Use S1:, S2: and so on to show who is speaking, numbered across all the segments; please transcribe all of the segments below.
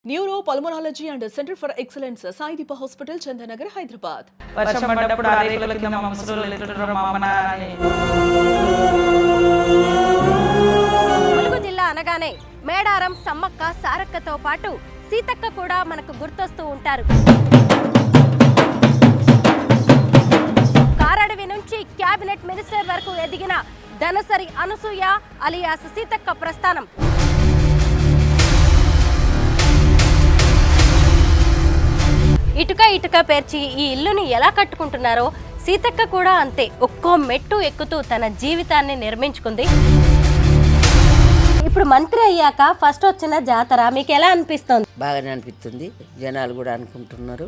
S1: Neuro pulmonology and centre for excellence Saideepa hospital Chandanagar Hyderabad.
S2: వర్షం పడ్డప్పుడు ఆ రేకుల కింద మా ముసలోళ్ళు ఎత్తుతున్నారు మా అమ్మ నాన్నని.
S3: ములుగు జిల్లా అనగానే మేడారం సమ్మక్క సారక్కతో పాటు సీతక్క కూడా మనకు గుర్తొస్తూ ఉంటారు. కారడవి నుంచి క్యాబినెట్ మినిస్టర్ వరకు ఎదిగిన ధనసరి అనసూయ అలియాస్ సీతక్క ప్రస్థానం. ఇటుక పేర్చి ఈ ఇల్లుని ఎలా కట్టుకుంటున్నారో సీతక్క కూడా అంతే ఒక్కో మెట్టు ఎక్కుతూ తన జీవితాన్ని నిర్మించుకుంది. ఇప్పుడు మంత్రి అయ్యాక ఫస్ట్ వచ్చిన జాతర మీకు ఎలా అనిపిస్తుంది?
S4: బాగానే అనిపిస్తుంది, జనాలు కూడా అనుకుంటున్నారు.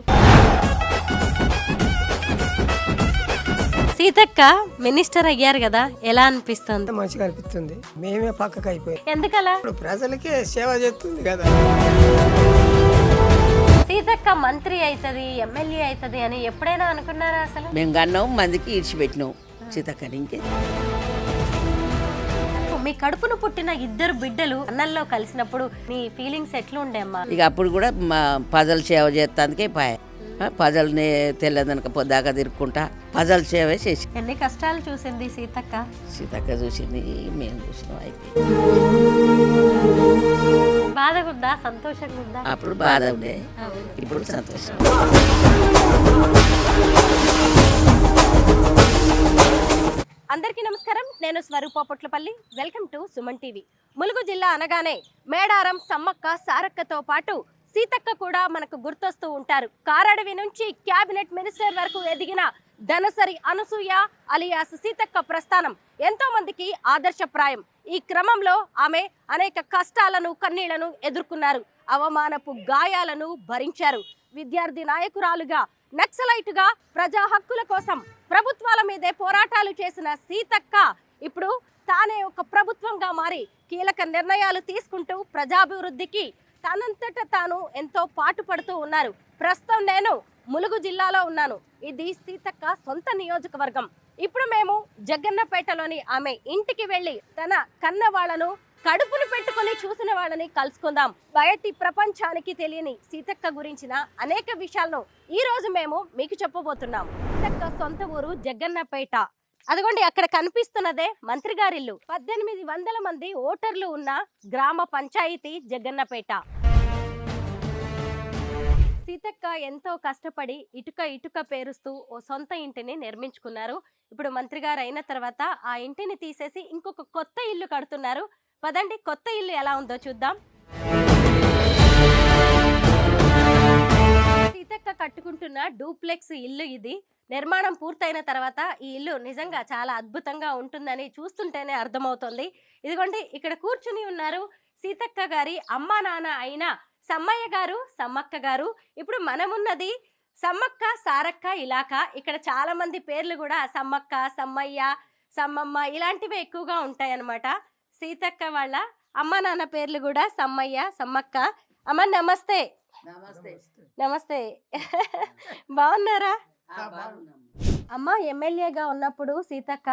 S3: సీతక్క మినిస్టర్ అయ్యారు కదా, ఎలా అనిపిస్తుంది?
S5: మంచిగా అనిపిస్తుంది. మేమే పక్కకు అయిపోయి
S3: ఎందుకలా?
S5: ఇప్పుడు ప్రజలకే సేవ చేస్తుంది కదా.
S3: సీతక్క మంత్రి అవుతుంది, ఎమ్మెల్యే అవుతుంది అని ఎప్పుడైనా అనుకున్నారా? అసలు
S4: మేము కన్నాం, మందికి ఇడిచిపెట్టినాం సీతక్కని. ఇంకే
S3: మీ కడుపును పుట్టిన ఇద్దరు బిడ్డలు అన్నల్లో కలిసినప్పుడు మీ ఫీలింగ్స్ ఎట్లుండే అమ్మా?
S4: ఇక అప్పుడు కూడా మా పజల్ సేవ చేస్తానికే పాయ, పజల్ని తెల్లదనక పొద్దాక తిరుక్కుంటా పజల్ సేవ చేసి.
S3: ఎన్ని కష్టాలు చూసింది సీతక్క?
S4: సీతక్క చూసింది, మేము చూసినాం. అయితే
S3: బాధగా ఉందా, సంతోషంగా ఉందా?
S4: అప్పుడు బాధ ఉండే, ఇప్పుడు సంతోషం.
S3: అందరికీ నమస్కారం, నేను Swarupa Potlapalli. Welcome to Suman TV. Mulugu జిల్లా అనగానే మేడారం సమ్మక్క సారక్కతో పాటు సీతక్క కూడా మనకు గుర్తొస్తూ ఉంటారు. కారడవి నుంచి క్యాబినెట్ మినిస్టర్ వరకు ఎదిగిన ధనసరి అనసూయ అలియాస్ సీతక్క ప్రస్థానం ఎంతో మందికి ఆదర్శప్రాయం. ఈ క్రమంలో ఆమె అనేక కష్టాలను కన్నీళ్లను ఎదుర్కొన్నారు, అవమానపు గాయాలను భరించారు. విద్యార్థి నాయకురాలుగా, నక్సలైటుగా ప్రజా హక్కుల కోసం ప్రభుత్వాల మీదే పోరాటాలు చేసిన సీతక్క ఇప్పుడు తానే ఒక ప్రభుత్వంగా మారి కీలక నిర్ణయాలు తీసుకుంటూ ప్రజాభివృద్ధికి తనంతట తాను ఎంతో పాటుపడుతూ ఉన్నారు. ప్రస్తుతం నేను ములుగు జిల్లాలో ఉన్నాను. ఇది సీతక్క సొంత నియోజకవర్గం. ఇప్పుడు మేము జగ్గన్నపేటలోని ఆమె ఇంటికి వెళ్ళి తన కన్న వాళ్ళను, కడుపును పెట్టుకుని చూసిన వాళ్ళని కలుసుకుందాం. బయటి ప్రపంచానికి తెలియని సీతక్క గురించిన అనేక విషయాలను ఈ రోజు మేము మీకు చెప్పబోతున్నాం. సీతక్క సొంత ఊరు జగ్గన్నపేట. అదిగోండి అక్కడ కనిపిస్తున్నదే మంత్రి గారిల్లు. 1800 మంది ఓటర్లు ఉన్న గ్రామ పంచాయతీ జగ్గన్నపేట. సీతక్క ఎంతో కష్టపడి ఇటుక పేరుస్తూ ఓ సొంత ఇంటిని నిర్మించుకున్నారు. ఇప్పుడు మంత్రి గారు అయిన తర్వాత ఆ ఇంటిని తీసేసి ఇంకొక కొత్త ఇల్లు కడుతున్నారు. పదండి కొత్త ఇల్లు ఎలా ఉందో చూద్దాం. సీతక్క కట్టుకుంటున్న డూప్లెక్స్ ఇల్లు ఇది. నిర్మాణం పూర్తయిన తర్వాత ఈ ఇల్లు నిజంగా చాలా అద్భుతంగా ఉంటుందని చూస్తుంటేనే అర్థమవుతుంది. ఇదిగోండి ఇక్కడ కూర్చుని ఉన్నారు సీతక్క గారి అమ్మా నాన్న అయిన సమ్మయ్య గారు, సమ్మక్క గారు. ఇప్పుడు మనమున్నది సమ్మక్క సారక్క ఇలాకా. ఇక్కడ చాలా మంది పేర్లు కూడా సమ్మక్క, సమ్మయ్య, సమ్మమ్మ ఇలాంటివి ఎక్కువగా ఉంటాయన్నమాట. సీతక్క వాళ్ళ అమ్మ నాన్న పేర్లు కూడా సమ్మయ్య, సమ్మక్క. అమ్మ నమస్తే. నమస్తే బాగున్నారా? అమ్మ ఎమ్మెల్యేగా ఉన్నప్పుడు సీతక్క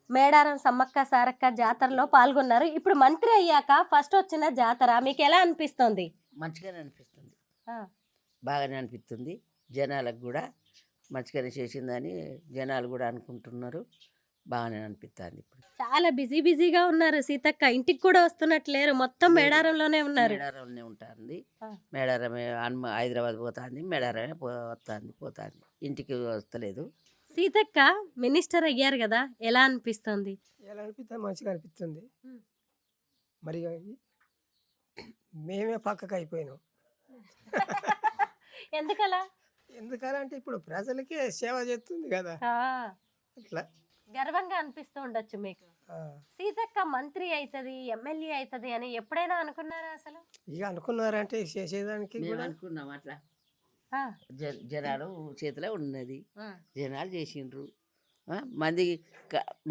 S3: మేడారం సమ్మక్క సారక్క జాతరలో పాల్గొన్నారు. ఇప్పుడు మంత్రి అయ్యాక ఫస్ట్ వచ్చిన జాతర మీకు ఎలా అనిపిస్తుంది?
S4: మంచిగానే అనిపిస్తుంది, బాగానే అనిపిస్తుంది. జనాలకు కూడా మంచిగానే చేసిందని జనాలు కూడా అనుకుంటున్నారు. బాగానే అనిపిస్తుంది. ఇప్పుడు
S3: చాలా బిజీగా ఉన్నారు సీతక్క. ఇంటికి కూడా వస్తున్నట్లేరు, మొత్తం మేడారంలోనే ఉన్నారు.
S4: మేడారంలోనే ఉంటుంది. మేడారమే హైదరాబాద్ పోతుంది, మేడారమే పోతుంది, ఇంటికి వస్తలేదు.
S3: సీతక్క మినిస్టర్ అయ్యారు కదా, ఎలా అనిపిస్తుంది?
S5: ఎలా అనిపిస్తుంది? మంచిగా అనిపిస్తుంది. మరి మేమే పక్కకు అయిపోయినాం.
S3: ఎందుకలా?
S5: ఎందుకంటే ఇప్పుడు ప్రజలకే సేవ చేస్తుంది కదా, అట్లా
S3: గర్వంగా అనిపిస్తూ ఉండొచ్చు మీకు. సీతక్క మంత్రి అవుతుంది, ఎమ్మెల్యే అవుతుంది అని ఎప్పుడైనా అనుకున్నారా? అసలు
S5: ఇక అనుకున్నారంటే చేసేదానికి కూడా
S4: అనుకున్నాం. అట్లా జనాలు చేతిలో ఉన్నది, జనాలు చేసిండ్రు. మంది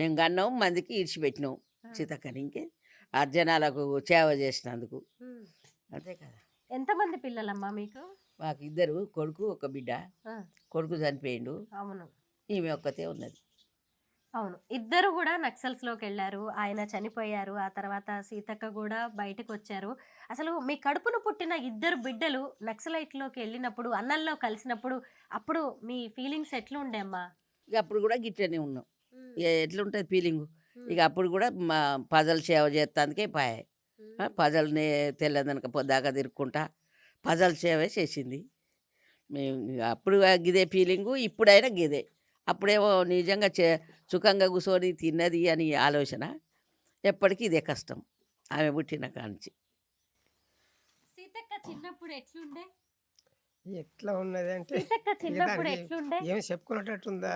S4: మేము కన్నాం, మందికి ఇడిచిపెట్టినాం సీతక్కని. ఇంకే ఆ జనాలకు సేవ చేసినందుకు అంతే కదా.
S3: ఎంతమంది పిల్లలమ్మా మీకు?
S4: మాకు 2 కొడుకు, ఒక బిడ్డ. కొడుకు చనిపోయిండు.
S3: అవును.
S4: ఈమె ఒక్కతే ఉన్నది.
S3: అవును, ఇద్దరు కూడా నక్సల్స్ లోకి వెళ్ళారు. ఆయన చనిపోయారు, ఆ తర్వాత సీతక్క కూడా బయటకు వచ్చారు. అసలు మీ కడుపున పుట్టిన ఇద్దరు బిడ్డలు నక్సలైట్ లోకి వెళ్ళినప్పుడు, అన్నల్లో కలిసినప్పుడు, అప్పుడు మీ ఫీలింగ్స్ ఎట్లా ఉండే అమ్మా?
S4: ఇక అప్పుడు కూడా గిట్లనే ఉన్నాం. ఇక ఎట్లుంటుంది ఫీలింగు. ఇక అప్పుడు కూడా మా ప్రజలు సేవ చేస్తానికే పాయే. ప్రజల్ని తెల్లదనక పొద్దాక తిరుక్కుంటా ప్రజల సేవే చేసింది. మేము ఇక అప్పుడు గిదే ఫీలింగు, ఇప్పుడైనా గిదే. అప్పుడేమో నిజంగా సుఖంగా కూర్చొని తిన్నది అని ఆలోచన. ఎప్పటికీ ఇదే కష్టం ఆమె పుట్టిన కాంచి.
S3: సీతక్క చిన్నప్పుడు ఎట్లుండే?
S5: ఎట్లా ఉన్నది అంటే
S3: సీతక్క చిన్నప్పుడు
S5: దానికి
S3: ఎట్లుండే?
S5: ఏమి చెప్పుకున్నట్టుందా?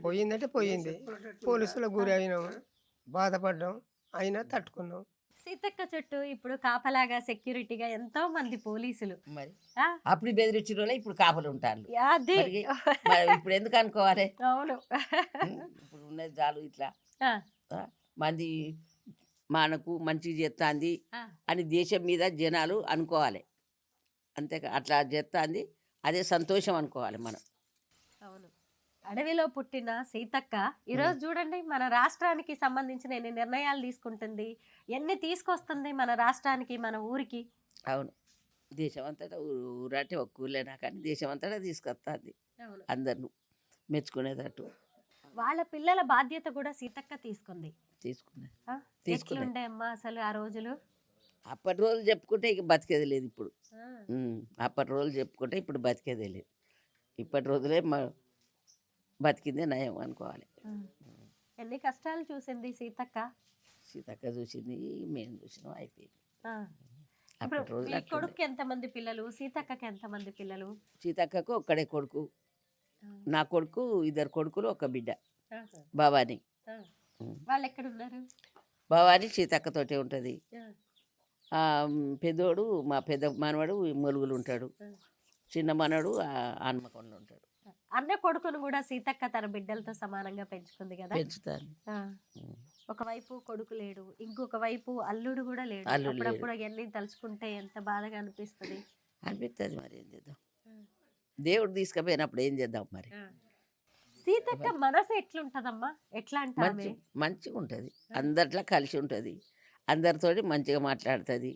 S5: పోయిందంటే పోయింది. పోలీసులకు గురి అయినాం, బాధపడ్డాం, అయినా తట్టుకున్నాం.
S3: సీతక్క చుట్టూ ఇప్పుడు కాపలాగా సెక్యూరిటీగా ఎంతో మంది పోలీసులు.
S4: మరి
S3: ఆ,
S4: అప్పుడు బెదిరించిన వాళ్ళే ఇప్పుడు కాపలు ఉంటారు.
S3: అది
S4: మరి ఇప్పుడు ఎందుకు అనుకోవాలి?
S3: అవును.
S4: ఇప్పుడు ఉన్నది చాలు ఇట్లా
S3: ఆ,
S4: ఆ, మంది మనకు మంచిగా చేస్తుంది
S3: ఆ,
S4: అని దేశం మీద జనాలు అనుకోవాలి. అంతేకా అట్లా చేస్తుంది, అదే సంతోషం అనుకోవాలి మనం.
S3: అవును. అడవిలో పుట్టిన సీతక్క ఈరోజు చూడండి మన రాష్ట్రానికి సంబంధించిన ఎన్ని నిర్ణయాలు తీసుకుంటుంది, ఎన్ని తీసుకొస్తుంది మన రాష్ట్రానికి, మన ఊరికి.
S4: అవును, దేశం అంతటా ఊరంటే ఒక్క ఊర్లేనా కానీ దేశం అంతటా తీసుకొస్తుంది
S3: అవును.
S4: అందరిని మెచ్చుకునేటట్టు.
S3: వాళ్ళ పిల్లల బాధ్యత కూడా సీతక్క తీసుకుంది.
S4: తీసుకున్నది.
S3: ఆ,
S4: తీసుకునే.
S3: ఎట్లుండే అమ్మా అసలు ఆ రోజులు?
S4: అప్పటి రోజులు చెప్పుకుంటే ఇక బతికేది లేదు ఇప్పుడు.
S3: ఆ,
S4: అప్పటి రోజులు చెప్పుకుంటే ఇప్పుడు బతికేదే లేదు. ఇప్పటి రోజులే బతికిందే నయం అనుకోవాలి.
S3: ఆ. ఎన్ని కష్టాలు చూసింది సీతక్క.
S4: సీతక్క చూసింది, మేము చూసినాం, అయిపోయింది.
S3: ఆ. ఇప్పుడు
S4: అప్పటి రోజులు
S3: మీ
S4: అట్లుండే.
S3: కొడుకు ఎంతమంది పిల్లలు, సీతక్కకి ఎంతమంది పిల్లలు?
S4: సీతక్కకు ఒక్కడే కొడుకు,
S3: ఆ.
S4: నా కొడుకు ఇద్దరు కొడుకులు, ఒక బిడ్డ
S3: ఆహా.
S4: భవాని.
S3: ఆ. వాళ్ళు ఎక్కడ ఉన్నారు?
S4: భవాని సీతక్కతోటే ఉంటుంది.
S3: ఆ.
S4: పెద్దోడు మా పెద్ద మనవడు మొలుగులు ఉంటాడు,
S3: ఆ.
S4: చిన్న మనవడు హన్మకొండలో ఉంటాడు.
S3: అన్న కొడుకును కూడా సీతక్క తన బిడ్డలతో సమానంగా పెంచుకుంది కదా.
S4: పెంచుతాను.
S3: ఆ. ఒకవైపు కొడుకు లేడు, ఇంకొక వైపు అల్లుడు కూడా లేడు.
S4: అల్లుడు లేడు.
S3: అప్పుడప్పుడు అవన్నీ తలుచుకుంటే ఎంత బాధగా అనిపిస్తుంది.
S4: అనిపిస్తుంది, మరి ఏం చేద్దాం. దేవుడు తీసుకుపోయినప్పుడు ఏం చేద్దాం మరి.
S3: సీతక్క మనసు ఎట్లుంటదమ్మా? ఎట్లా అంటామే?
S4: మంచిగా ఉంటుంది, అందరిలో కలిసి ఉంటుంది, అందరితోటి మంచిగా మాట్లాడుతుంది,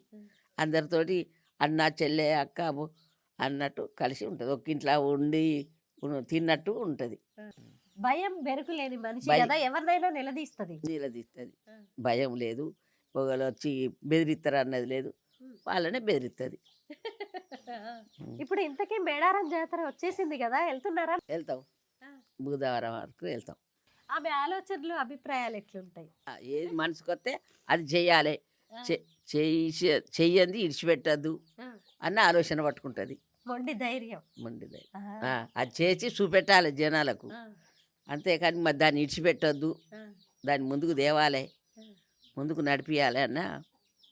S4: అందరితోటి అన్న చెల్లె అక్క అన్నట్టు కలిసి ఉంటుంది, ఒక ఇంట్లో ఉండి తిన్నట్టు ఉంటుంది.
S3: భయం బెరుకు లేని మనిషి
S4: భయం.
S3: కదా, ఎవరినైనా నిలదీస్తుంది.
S4: నిలదీస్తుంది, భయం లేదు, ఒకళ్ళు వచ్చి బెదిరిస్తారు అన్నది లేదు, వాళ్ళనే బెదిరిస్తుంది.
S3: ఇప్పుడు ఇంతకీ మేడారం జాతర వచ్చేసింది కదా, వెళ్తున్నారా?
S4: వెళ్తాం, బుధవారం వరకు వెళ్తాం.
S3: ఆమె ఆలోచనలు అభిప్రాయాలు ఎట్లుంటాయి?
S4: ఏది మనసుకు వస్తే అది చెయ్యాలి, చెయ్యంది ఇడిచిపెట్టద్దు అన్న ఆలోచన పట్టుకుంటుంది.
S3: మొండి ధైర్యం.
S4: మండిది
S3: ఆ.
S4: అది చేసి చూపెట్టాలి జనాలకు,
S3: ఆ.
S4: అంతేకాని మరి దాన్ని ఇడిచిపెట్టద్దు,
S3: ఆ.
S4: దాన్ని ముందుకు తేవాలి, ముందుకు నడిపించాలి అన్న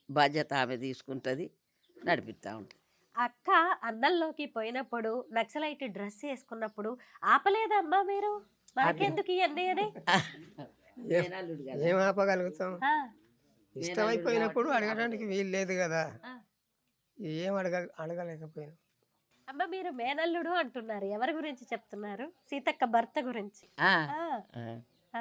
S4: బాధ్యత ఆమె తీసుకుంటుంది, నడిపిస్తూ ఉంటుంది.
S3: అక్క అన్నంలోకి పోయినప్పుడు నక్సలైట్ డ్రెస్ వేసుకున్నప్పుడు ఆపలేదమ్మా మీరు? మనకెందుకు ఇవన్నీ అని?
S4: మేనల్లుడు కదా.
S5: ఏం ఆపగలుగుతాం?
S3: ఆ.
S5: ఇష్టమైపోయినప్పుడు అడగడానికి వీలు లేదు కదా,
S3: ఆ.
S5: ఏం అడగలేకపోయినాం.
S3: అమ్మ మీరు మేనల్లుడు అంటున్నారు, ఎవరి గురించి చెప్తున్నారు? సీతక్క భర్త గురించి.
S4: ఆ,
S3: ఆ.
S4: ఆ.
S3: ఆ.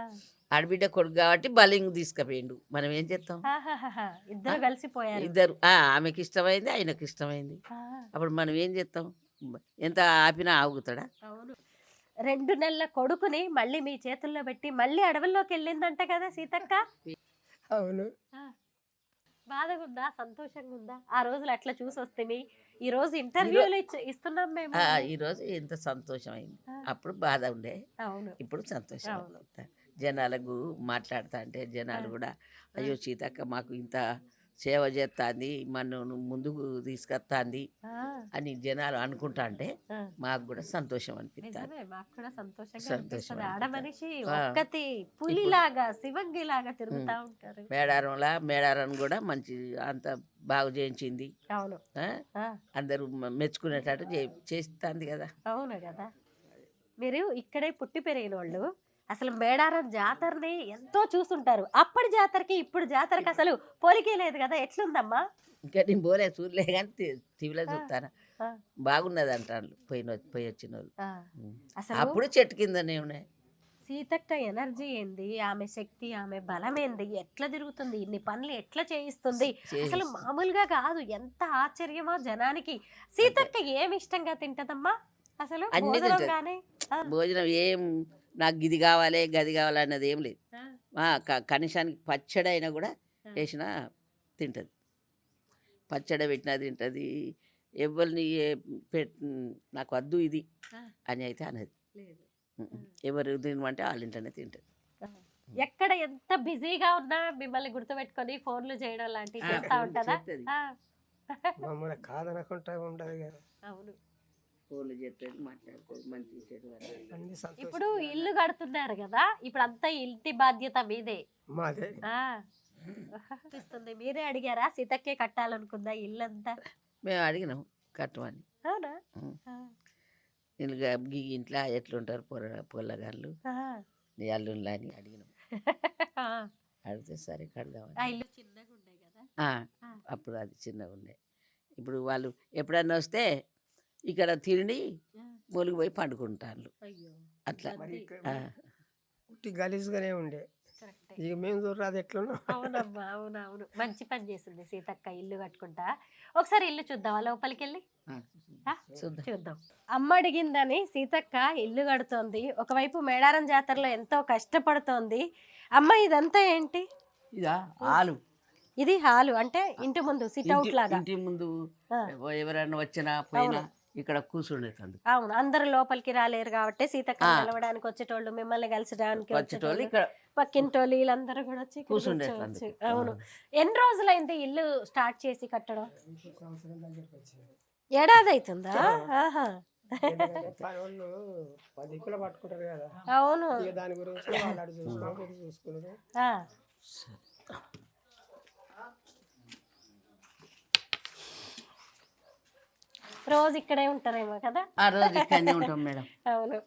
S4: ఆడబిడ్డ కొడుకు కాబట్టి బలింగ్ తీసుకుపోయిండు, మనం ఏం చేస్తాం.
S3: ఆహాహాహా. ఇద్దరు కలిసిపోయారు.
S4: ఇద్దరు ఆమెకి ఇష్టమైంది, ఆయనకు ఇష్టమైంది,
S3: ఆ.
S4: అప్పుడు మనం ఏం చేస్తాం, ఎంత ఆపినా ఆగుతాడా.
S3: అవును. 2 నెలల కొడుకుని మళ్ళీ మీ చేతుల్లో పెట్టి మళ్ళీ అడవుల్లోకి వెళ్ళిందంట కదా సీతక్క.
S5: అవును.
S3: ఆ. బాధగా ఉందా, సంతోషంగా ఉందా? ఆ రోజులు అట్లా చూసి వస్తే ఈ రోజు ఇంటర్వ్యూలు ఇస్తున్నాం మేము.
S4: ఈరోజు ఎంత సంతోషమైంది, అప్పుడు బాధ ఉండే,
S3: అవును.
S4: ఇప్పుడు సంతోషం.
S3: అవును.
S4: జనాలకు మాట్లాడుతా అంటే జనాలు కూడా అయ్యో సీతక్క మాకు ఇంత సేవ చేస్తుంది, మనను ముందుకు తీసుకొస్తుంది
S3: ఆ.
S4: అని జనాలు అనుకుంటా అంటే
S3: ఆ.
S4: మాకు కూడా సంతోషం అనిపిస్తుంది.
S3: నిజమే, మాకు కూడా సంతోషంగా
S4: సంతోషం
S3: అనిపిస్తుంది.
S4: అనిపిస్తుంది.
S3: ఆడ మనిషి
S4: ఆ.
S3: ఒక్కతి పులిలాగా శివంగిలాగా తిరుగుతా ఉంటారు.
S4: మేడారం కూడా మంచి అంత బాగు చేయించింది.
S3: అవును.
S4: ఆ?
S3: ఆ.
S4: అందరూ మెచ్చుకునేటట్టు చేస్తుంది కదా.
S3: అవును కదా. మీరు ఇక్కడే పుట్టి పెరిగిన వాళ్ళు అసలు మేడారం జాతరని ఎంతో చూస్తుంటారు. అప్పటి జాతరకి ఇప్పుడు జాతరకి అసలు పోలికే లేదు కదా, ఎట్లుందమ్మా?
S4: ఇంకా నేను పోలే చూడలే కానీ టీవీలో చూస్తాను,
S3: ఆ.
S4: బాగున్నది అంటారు పోయి వచ్చిన వాళ్ళు.
S3: ఆ. అసలు
S4: అప్పుడు చెట్టు కిందనే ఉన్నాయి.
S3: సీతక్క ఎనర్జీ ఏంది, ఆమె శక్తి, ఆమె బలం ఏంది, ఎట్లా తిరుగుతుంది, ఇన్ని పనులు ఎట్లా చేయిస్తుంది, అసలు మామూలుగా కాదు. ఎంత ఆశ్చర్యమో జనానికి. సీతక్క ఏమి ఇష్టంగా తింటదమ్మా అసలు?
S4: అన్ని
S3: భోజనం
S4: తింటది.
S3: గానీ?
S4: భోజనం ఏం నాకు ఇది కావాలి గది కావాలి అన్నది ఏం లేదు. కనీసానికి పచ్చడి అయినా కూడా వేసినా తింటుంది. పచ్చడి పెట్టినా తింటుంది. ఎవరిని నాకు వద్దు ఇది అని అయితే అనేది. ఎవరు తినమంటే వాళ్ళ ఇంట్లోనే తింటుంది.
S3: ఎక్కడ ఎంత బిజీగా ఉన్నా మిమ్మల్ని గుర్తుపెట్టుకొని ఫోన్లు చేయడం లాంటివి చేస్తా ఉంటుందా?
S4: చేస్తది.
S5: మమ్మల్ని కాదనకుండా ఉండదు కదా.
S3: అవును.
S4: ఫోన్లు చేస్తుంది, మాట్లాడుతుంది, మంచి చెడు
S5: అన్ని
S3: ఇప్పుడు
S5: సంతోషం
S3: ఇల్లు కడుతున్నారు కదా, ఇప్పుడు అంతా ఇంటి బాధ్యత మీదే.
S5: మాదే.
S3: చూస్తుంది. మీరే అడిగారా సీతక్కే కట్టాలనుకుందా ఇల్లంతా?
S4: మేము అడిగినాం కట్టమని.
S3: అవునా?
S4: ఇంట్లో ఎట్లుంటారు పొల్లగాళ్ళు నీ అల్లుళ్ళు అని అడిగినాం. అడిగితే సరే కడదామని.
S3: ఆ ఇల్లు చిన్నగా ఉండే కదా.
S4: అప్పుడు అది చిన్నగా ఉండే. ఇప్పుడు వాళ్ళు ఎప్పుడన్నా వస్తే ఇక్కడ తిండి మూలికి పోయి పండుకుంటారు అట్లా.
S5: మరి ఇక్కడ ఉట్టి గలీజ్గానే ఉండే. ఇక మేము చూడరాదు ఎట్లున్నాం.
S3: అవునమ్మా, అవునవును. మంచి పని చేసింది సీతక్క ఇల్లు కట్టుకుంటా. ఒకసారి ఇల్లు చూద్దాం, లోపలికి వెళ్ళి చూద్దాం. అమ్మ అడిగిందని సీతక్క ఇల్లు కడుతోంది. ఒకవైపు మేడారం జాతరలో ఎంతో కష్టపడుతోంది. అమ్మ ఇదంతా ఏంటి?
S4: ఇదా హాలు.
S3: ఇది హాలు అంటే ఇంటి ముందు సిట్అవుట్ లాగా.
S4: ఇంటి ముందు ఎవరైనా వచ్చినా పోయినా ఇక్కడ కూర్చుండేది.
S3: అవును, అందరు లోపలికి రాలేరు కాబట్టి సీతక్క కలవడానికి వచ్చేటోళ్ళు, మిమ్మల్ని కలిసడానికి వచ్చేటోళ్ళు,
S4: ఇక్కడ
S3: పక్కింటోళ్ళు వీళ్ళందరూ కూడా వచ్చి
S4: కూర్చుండేది.
S3: అవును. ఎన్ని రోజులైంది ఇల్లు స్టార్ట్ చేసి కట్టడం?
S5: సంవత్సరం దగ్గరికి వచ్చింది.
S3: ఏడాది అవుతుందా? ఆహా.
S5: వాళ్ళు 10 కిలో పట్టుకుంటారు కదా.
S3: అవును.
S5: ఇక దాని గురించి వాళ్ళు అటు చూసుకున్నారు, ఇటు చూసుకున్నారు.
S3: రోజు ఇక్కడే ఉంటారేమో కదా.
S4: ఆ రోజు ఇక్కడనే ఉంటాం మేడం.
S3: అవును.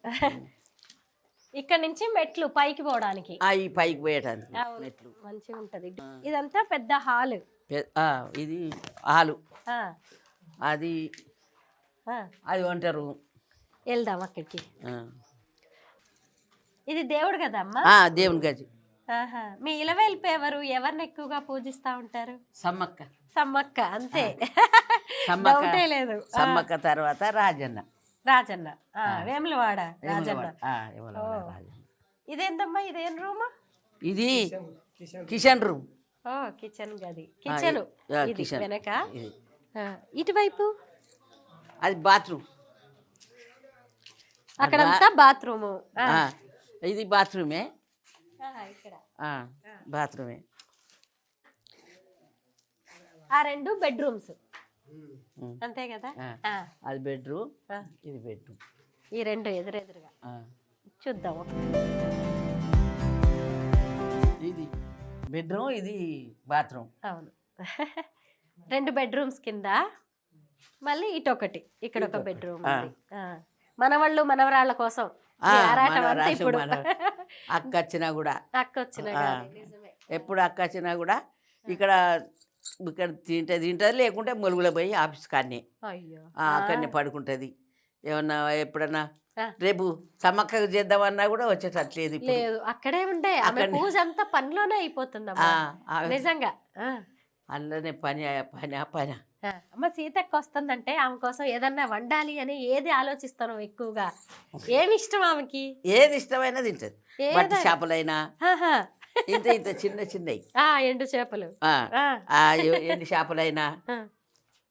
S3: ఇక్కడ నుంచి మెట్లు పైకి పోవడానికి,
S4: ఈ పైకి పోయటానికి మెట్లు
S3: మంచిగా ఉంటది. ఇదంతా పెద్ద హాలు.
S4: ఇది హాలు. అది అది అంటారు.
S3: వెళ్దాం అక్కడికి. ఇది దేవుడు కదా అమ్మా?
S4: దేవుని గది.
S3: మీ ఇలవేల్పు ఎవరిని ఎక్కువగా పూజిస్తా ఉంటారు?
S4: సమ్మక్క.
S3: సమ్మక్క అంతే,
S4: సమ్మక్క
S3: డౌటే లేదు.
S4: సమ్మక్క తర్వాత రాజన్న.
S3: రాజన్న, వేములవాడ రాజన్న.
S4: రాజన్న.
S3: ఇదేందమ్మా, ఇదేం రూమ్?
S4: ఇది కిచెన్ రూమ్.
S3: ఓ కిచెన్ గది. కిచెన్
S4: కిచెన్
S3: వెనక. ఇటువైపు
S4: అది బాత్రూమ్.
S3: అక్కడంతా బాత్రూము.
S4: ఇది బాత్రూమే.
S3: ఇక్కడ
S4: బాత్రూమే.
S3: ఆ రెండు బెడ్రూమ్స్ అంతే కదా.
S4: అది బెడ్రూమ్, ఇది బెడ్రూమ్.
S3: ఈ రెండు ఎదురెదురుగా చూద్దాం.
S4: ఇది బెడ్రూమ్, ఇది బాత్రూమ్.
S3: అవును. 2 బెడ్రూమ్స్ కింద మళ్ళీ ఇటొకటి, ఇక్కడ ఒక బెడ్రూమ్. మనవాళ్ళు మనవరాళ్ళ కోసం ఇప్పుడు
S4: అక్క వచ్చినా కూడా ఎప్పుడు అక్క వచ్చినా కూడా ఇక్కడ తింటది, లేకుంటే మొలుగులో పోయి ఆఫీస్ కాడనే అక్కడనే పడుకుంటది. ఏమన్నా ఎప్పుడన్నా రేపు సమ్మక్క చేద్దామన్నా కూడా వచ్చేటట్లేదు.
S3: లేదు, అక్కడే ఉండే పూజ అంతా పనిలోనే అయిపోతుంది నిజంగా.
S4: అందులోనే పని పని పని.
S3: అమ్మ సీతక్క వస్తుందంటే ఆమె కోసం ఏదన్నా వండాలి అని ఏది ఆలోచిస్తాను ఎక్కువగా? ఏమి ఇష్టం ఆమెకి?
S4: ఏది ఇష్టమైనా తింటది. బట్టి చేపలైనా ఇంత ఇంత చిన్న చిన్నవి,
S3: ఎండు చేపలు,
S4: ఎండు చేపలైనా,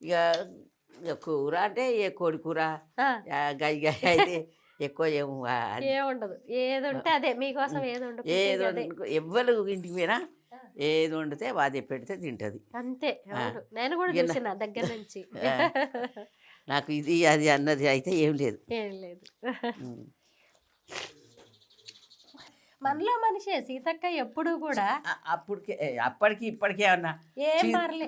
S4: ఇక కూర అంటే ఏ కోడి కూర, గై గై అయితే ఎక్కువ
S3: ఏముండదు. ఏది ఉంటే అదే మీకోసం
S4: ఏది ఎవ్వరు ఇంటికి పోయినా ఏది వండితే అదే పెడితే తింటది
S3: అంతే. నేను కూడా చూసిన దగ్గర నుంచి.
S4: నాకు ఇది అది అన్నది అయితే ఏం లేదు.
S3: మనలో మనిషే సీతక్క ఎప్పుడు కూడా.
S4: అప్పటికి ఇప్పటికే అన్నా
S3: ఏం మారలే.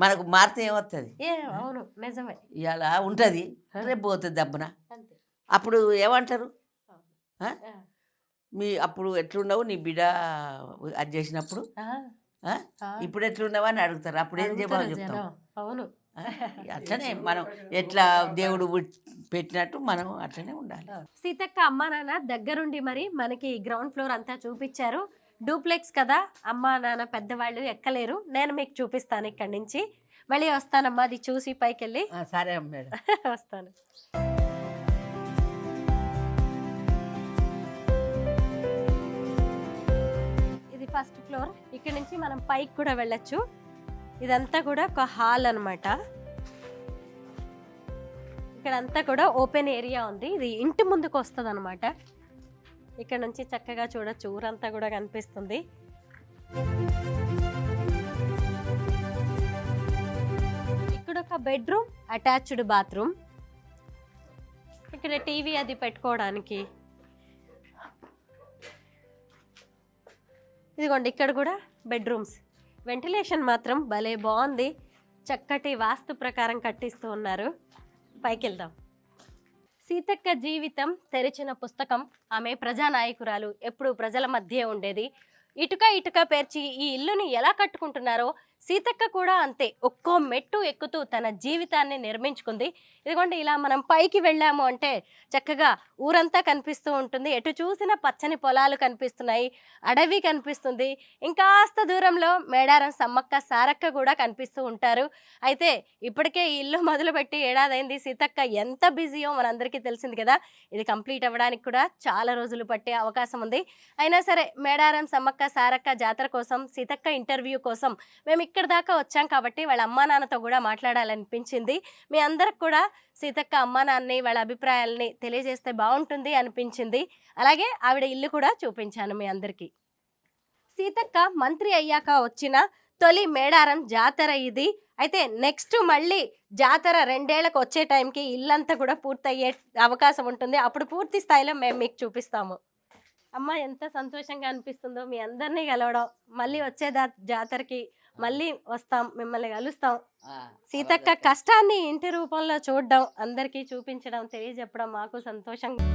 S4: మనకు మారితే ఏమవుతుంది?
S3: అవును నిజమే.
S4: ఇలా ఉంటుంది, రేపు పోతుంది దబ్బున. అప్పుడు ఏమంటారు? అప్పుడు ఎట్లున్నావు నీ బిడ్డ అది చేసినప్పుడు, ఇప్పుడు ఎట్లున్నావు అని అడుగుతారు. అప్పుడు ఏం జవాబు చెప్తాం?
S3: అవును.
S4: అట్లనే మనం ఎట్లా దేవుడు పెట్టినట్టు మనం అట్లనే ఉండాలి.
S3: సీతక్క అమ్మా నాన్న దగ్గరుండి మరి మనకి గ్రౌండ్ ఫ్లోర్ అంతా చూపించారు. డూప్లెక్స్ కదా, అమ్మా నాన్న పెద్దవాళ్ళు ఎక్కలేరు, నేను మీకు చూపిస్తాను ఇక్కడి నుంచి. మళ్ళీ వస్తానమ్మా అది చూసి పైకి వెళ్ళి.
S4: సరే మేడం.
S3: వస్తాను. ఇది ఫస్ట్ ఫ్లోర్. ఇక్కడ నుంచి మనం పైకి కూడా వెళ్ళొచ్చు. ఇదంతా కూడా ఒక హాల్ అన్నమాట. ఇక్కడంతా కూడా ఓపెన్ ఏరియా ఉంది. ఇది ఇంటి ముందుకు వస్తుంది అనమాట. ఇక్కడ నుంచి చక్కగా చూడొచ్చు, ఊరంతా కూడా కనిపిస్తుంది. ఇక్కడ ఒక బెడ్రూమ్, అటాచ్డ్ బాత్రూమ్. ఇక్కడ టీవీ అది పెట్టుకోవడానికి. ఇదిగోండి ఇక్కడ కూడా బెడ్రూమ్స్. వెంటిలేషన్ మాత్రం భలే బాగుంది. చక్కటి వాస్తు ప్రకారం కట్టిస్తూ ఉన్నారు. పైకి వెళ్దాం. సీతక్క జీవితం తెరిచిన పుస్తకం. ఆమె ప్రజానాయకురాలు, ఎప్పుడు ప్రజల మధ్య ఉండేది. ఇటుక ఇటుక పేర్చి ఈ ఇల్లుని ఎలా కట్టుకుంటున్నారో సీతక్క కూడా అంతే ఒక్కో మెట్టు ఎక్కుతూ తన జీవితాన్ని నిర్మించుకుంది. ఇదిగోండి ఇలా మనం పైకి వెళ్ళాము అంటే చక్కగా ఊరంతా కనిపిస్తూ ఉంటుంది. ఎటు చూసినా పచ్చని పొలాలు కనిపిస్తున్నాయి, అడవి కనిపిస్తుంది. ఇంకాస్త దూరంలో మేడారం సమ్మక్క సారక్క కూడా కనిపిస్తూ ఉంటారు. అయితే ఇప్పటికే ఈ ఇల్లు మొదలుపెట్టి ఏడాదైంది. సీతక్క ఎంత బిజీయో మనందరికీ తెలిసింది కదా. ఇది కంప్లీట్ అవ్వడానికి కూడా చాలా రోజులు పట్టే అవకాశం ఉంది. అయినా సరే మేడారం సమ్మక్క సారక్క జాతర కోసం, సీతక్క ఇంటర్వ్యూ కోసం మేము ఇక్కడ దాకా వచ్చాం కాబట్టి వాళ్ళ అమ్మా నాన్నతో కూడా మాట్లాడాలనిపించింది. మీ అందరికి కూడా సీతక్క అమ్మా నాన్నని వాళ్ళ అభిప్రాయాలని తెలియజేస్తే బాగుంటుంది అనిపించింది. అలాగే ఆవిడ ఇల్లు కూడా చూపించాను మీ అందరికీ. సీతక్క మంత్రి అయ్యాక వచ్చిన తొలి మేడారం జాతర ఇది. అయితే నెక్స్ట్ మళ్ళీ జాతర 2 ఏళ్లకు వచ్చే టైంకి ఇల్లంతా కూడా పూర్తయ్యే అవకాశం ఉంటుంది. అప్పుడు పూర్తి స్థాయిలో మేము మీకు చూపిస్తాము. అమ్మ ఎంత సంతోషంగా అనిపిస్తుందో మీ అందరినీ కలవడం. మళ్ళీ వచ్చే జాతరకి మళ్ళీ వస్తాం, మిమ్మల్ని కలుస్తాం. సీతక్క కష్టాన్ని ఇంటి రూపంలో చూడడం, అందరికీ చూపించడం, తెలియజెప్పడం మాకు సంతోషంగా.